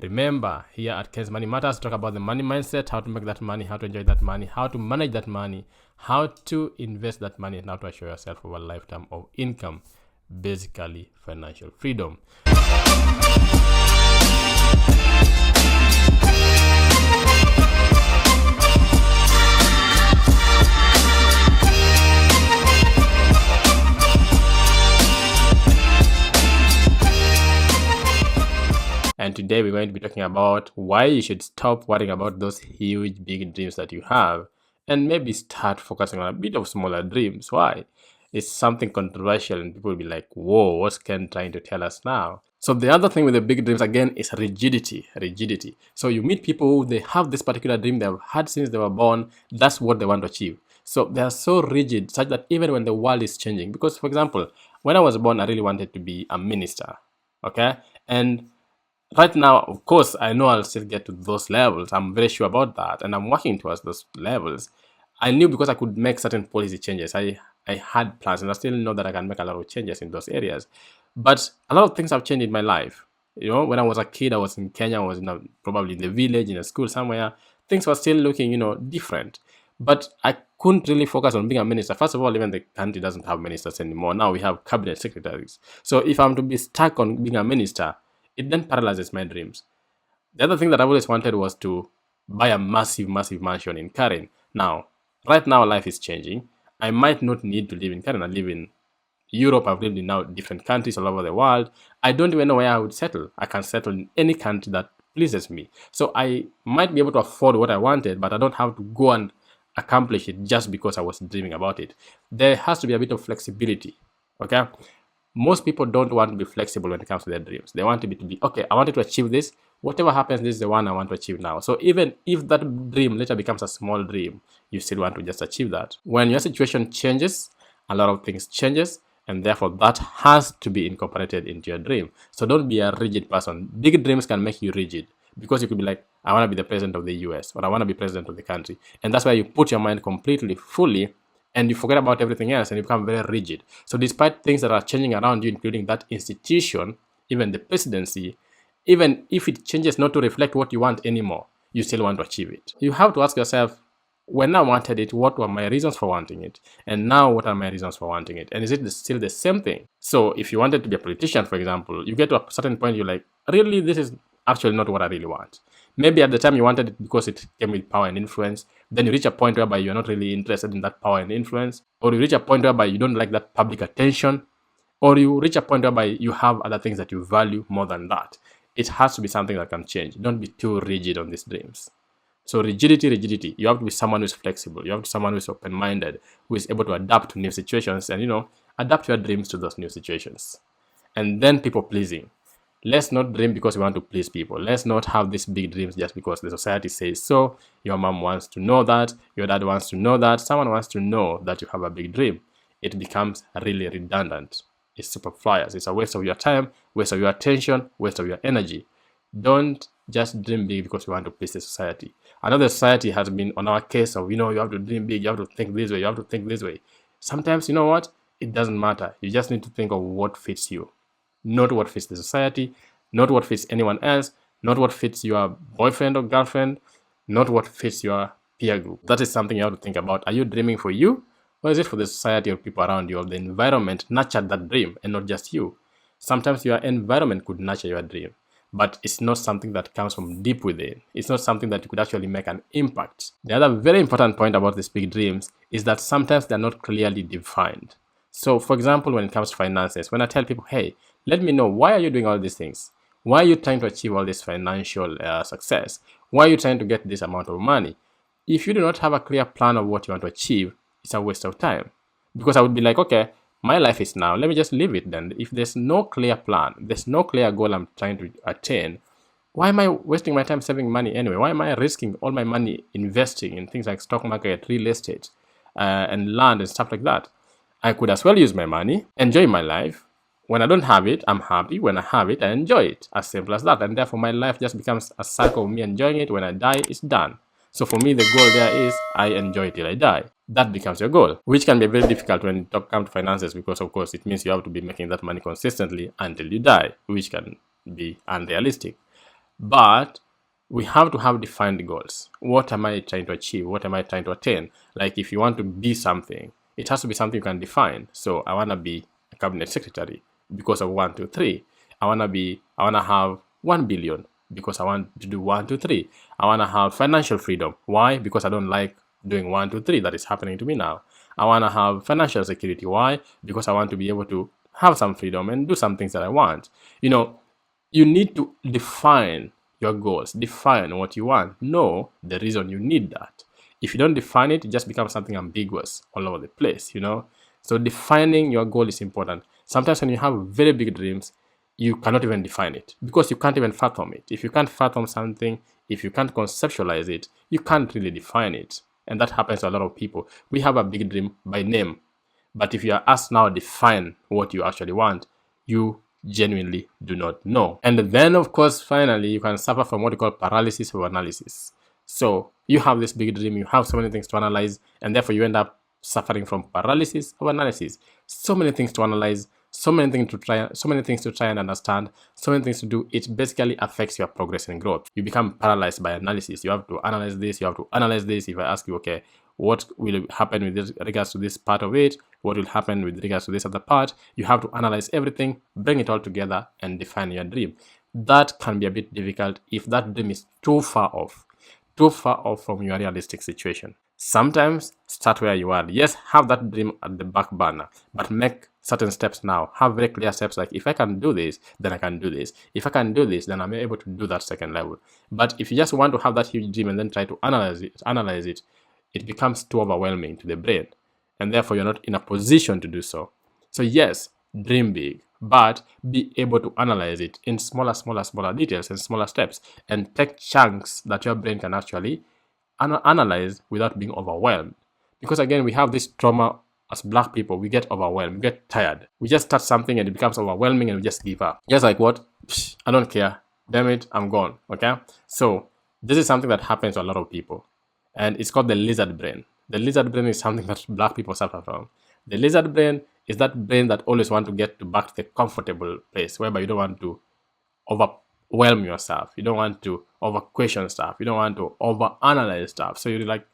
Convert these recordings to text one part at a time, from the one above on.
Remember, here at Ken's Money Matters, talk about the money mindset, how to make that money, how to enjoy that money, how to manage that money, how to invest that money, and how to assure yourself of a lifetime of income, basically financial freedom. And today we're going to be talking about why you should stop worrying about those huge, big dreams that you have and maybe start focusing on a bit of smaller dreams. Why? It's something controversial and people will be like, whoa, what's Ken trying to tell us now? So the other thing with the big dreams again is rigidity. So you meet people who they have this particular dream they've had since they were born. That's what they want to achieve. So they are so rigid such that even when the world is changing, because for example, when I was born, I really wanted to be a minister. Okay. And right now, of course, I know I'll still get to those levels. I'm very sure about that. And I'm working towards those levels. I knew because I could make certain policy changes. I had plans and I still know that I can make a lot of changes in those areas. But a lot of things have changed in my life. You know, when I was a kid, I was in Kenya, I was probably in the village, in a school somewhere. Things were still looking, different. But I couldn't really focus on being a minister. First of all, even the country doesn't have ministers anymore. Now we have cabinet secretaries. So if I'm to be stuck on being a minister, it then paralyzes my dreams. The other thing that I always wanted was to buy a massive mansion in Karen. Now, right now life is changing. I might not need to live in Karen. I live in Europe. I've lived in now different countries all over the world. I don't even know where I would settle. I can settle in any country that pleases me. So I might be able to afford what I wanted, but I don't have to go and accomplish it just because I was dreaming about it. There has to be a bit of flexibility. Okay? Most people don't want to be flexible when it comes to their dreams. They want to be, okay, I wanted to achieve this. Whatever happens, this is the one I want to achieve now. So even if that dream later becomes a small dream, you still want to just achieve that. When your situation changes, a lot of things changes, and therefore that has to be incorporated into your dream. So don't be a rigid person. Big dreams can make you rigid because you could be like, I want to be the president of the US or I want to be president of the country. And that's why you put your mind completely, fully, and you forget about everything else and you become very rigid. So despite things that are changing around you, including that institution, even the presidency, even if it changes not to reflect what you want anymore, you still want to achieve it. You have to ask yourself, when I wanted it, what were my reasons for wanting it? And now what are my reasons for wanting it? And is it still the same thing? So if you wanted to be a politician, for example, you get to a certain point, you're like, really, this is actually not what I really want. Maybe at the time you wanted it because it came with power and influence. Then you reach a point whereby you're not really interested in that power and influence. Or you reach a point whereby you don't like that public attention. Or you reach a point whereby you have other things that you value more than that. It has to be something that can change. Don't be too rigid on these dreams. So rigidity. You have to be someone who's flexible. You have to be someone who's open-minded, who is able to adapt to new situations and, adapt your dreams to those new situations. And then people-pleasing. Let's not dream because we want to please people. Let's not have these big dreams just because the society says so. Your mom wants to know that. Your dad wants to know that. Someone wants to know that you have a big dream. It becomes really redundant. It's superfluous. It's a waste of your time, waste of your attention, waste of your energy. Don't just dream big because you want to please the society. Another society has been on our case of, you have to dream big, you have to think this way, you have to think this way. Sometimes, you know what? It doesn't matter. You just need to think of what fits you. Not what fits the society, not what fits anyone else, not what fits your boyfriend or girlfriend, not what fits your peer group. That is something you have to think about. Are you dreaming for you? Or is it for the society or people around you or the environment nurtured that dream and not just you? Sometimes your environment could nurture your dream, but it's not something that comes from deep within. It's not something that you could actually make an impact. The other very important point about these big dreams is that sometimes they're not clearly defined. So, for example, when it comes to finances, when I tell people, hey, let me know, why are you doing all these things? Why are you trying to achieve all this financial success? Why are you trying to get this amount of money? If you do not have a clear plan of what you want to achieve, it's a waste of time. Because I would be like, okay, my life is now, let me just live it then. If there's no clear plan, there's no clear goal I'm trying to attain, why am I wasting my time saving money anyway? Why am I risking all my money investing in things like stock market, real estate, and land and stuff like that? I could as well use my money, enjoy my life. When I don't have it, I'm happy. When I have it, I enjoy it. As simple as that. And therefore, my life just becomes a cycle of me enjoying it. When I die, it's done. So for me, the goal there is I enjoy till I die. That becomes your goal, which can be very difficult when it comes to finances because, of course, it means you have to be making that money consistently until you die, which can be unrealistic. But we have to have defined goals. What am I trying to achieve? What am I trying to attain? Like if you want to be something, it has to be something you can define. So I want to be a cabinet secretary because of 1, 2, 3. I want to have 1 billion because I want to do 1, 2, 3. I want to have financial freedom. Why? Because I don't like doing 1, 2, 3. That is happening to me now. I want to have financial security. Why? Because I want to be able to have some freedom and do some things that I want. You need to define your goals, define what you want, know the reason you need that. If you don't define it, it just becomes something ambiguous all over the place, So defining your goal is important. Sometimes when you have very big dreams, you cannot even define it because you can't even fathom it. If you can't fathom something, if you can't conceptualize it, you can't really define it. And that happens to a lot of people. We have a big dream by name, but if you are asked now define what you actually want, you genuinely do not know. And then, of course, finally, you can suffer from what you call paralysis of analysis. So you have this big dream, you have so many things to analyze, and therefore you end up suffering from paralysis of analysis. So many things to analyze, so many things to try and understand, so many things to do. It basically affects your progress and growth. You become paralyzed by analysis. You have to analyze this, you have to analyze this. If I ask you, okay, what will happen with regards to this part of it? What will happen with regards to this other part? You have to analyze everything, bring it all together, and define your dream. That can be a bit difficult if that dream is too far off from your realistic situation. Sometimes start where you are. Yes, have that dream at the back burner, but make certain steps now. Have very clear steps like, if I can do this, then I can do this. If I can do this, then I'm able to do that second level. But if you just want to have that huge dream and then try to analyze it, it becomes too overwhelming to the brain, and therefore you're not in a position to do so. So yes, dream big, but be able to analyze it in smaller details and smaller steps, and take chunks that your brain can actually analyze without being overwhelmed. Because again, we have this trauma as Black people. We get overwhelmed, we get tired. We just start something and it becomes overwhelming and we just give up. Just like, what? I don't care. Damn it, I'm gone. Okay? So this is something that happens to a lot of people. And it's called the lizard brain. The lizard brain is something that Black people suffer from. The lizard brain is that brain that always want to get back to the comfortable place, whereby you don't want to overwhelm yourself. You don't want to over-question stuff. You don't want to over-analyze stuff. So you're like,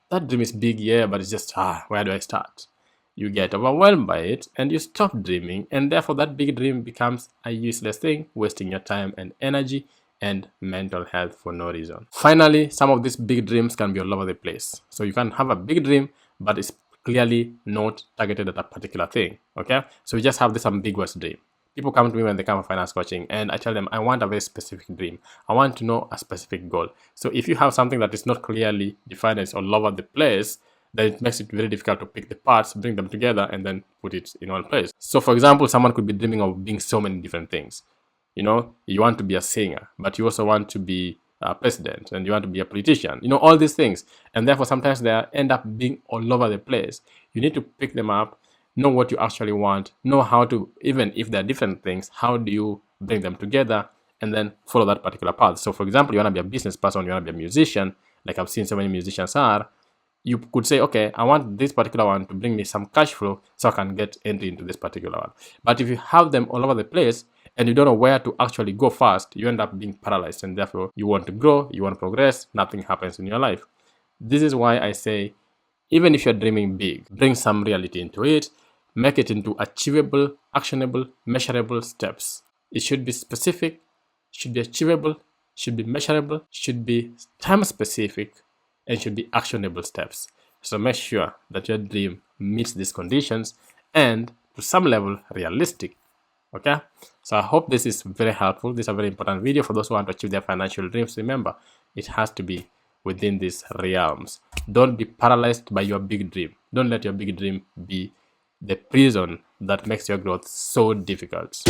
that dream is big, yeah, but it's just, where do I start? You get overwhelmed by it and you stop dreaming, and therefore that big dream becomes a useless thing, wasting your time and energy and mental health for no reason. Finally, some of these big dreams can be all over the place. So you can have a big dream, but it's clearly not targeted at a particular thing. Okay? So you just have this ambiguous dream. People come to me when they come for finance coaching, and I tell them, I want a very specific dream. I want to know a specific goal. So if you have something that is not clearly defined, it's all over the place, then it makes it very difficult to pick the parts, bring them together, and then put it in one place. So for example, someone could be dreaming of being so many different things. You want to be a singer, but you also want to be a president, and you want to be a politician, all these things. And therefore, sometimes they end up being all over the place. You need to pick them up, know what you actually want, know how to, even if they're different things, how do you bring them together, and then follow that particular path. So for example, you want to be a business person, you want to be a musician, like I've seen so many musicians are. You could say, okay, I want this particular one to bring me some cash flow so I can get entry into this particular one. But if you have them all over the place and you don't know where to actually go first, you end up being paralyzed, and therefore you want to grow, you want to progress, nothing happens in your life. This is why I say, even if you're dreaming big, bring some reality into it, make it into achievable, actionable, measurable steps. It should be specific, should be achievable, should be measurable, should be time specific, and should be actionable steps. So make sure that your dream meets these conditions and to some level realistic. Okay? So I hope this is very helpful. This is a very important video for those who want to achieve their financial dreams. Remember, it has to be within these realms. Don't be paralyzed by your big dream. Don't let your big dream be the prison that makes your growth so difficult.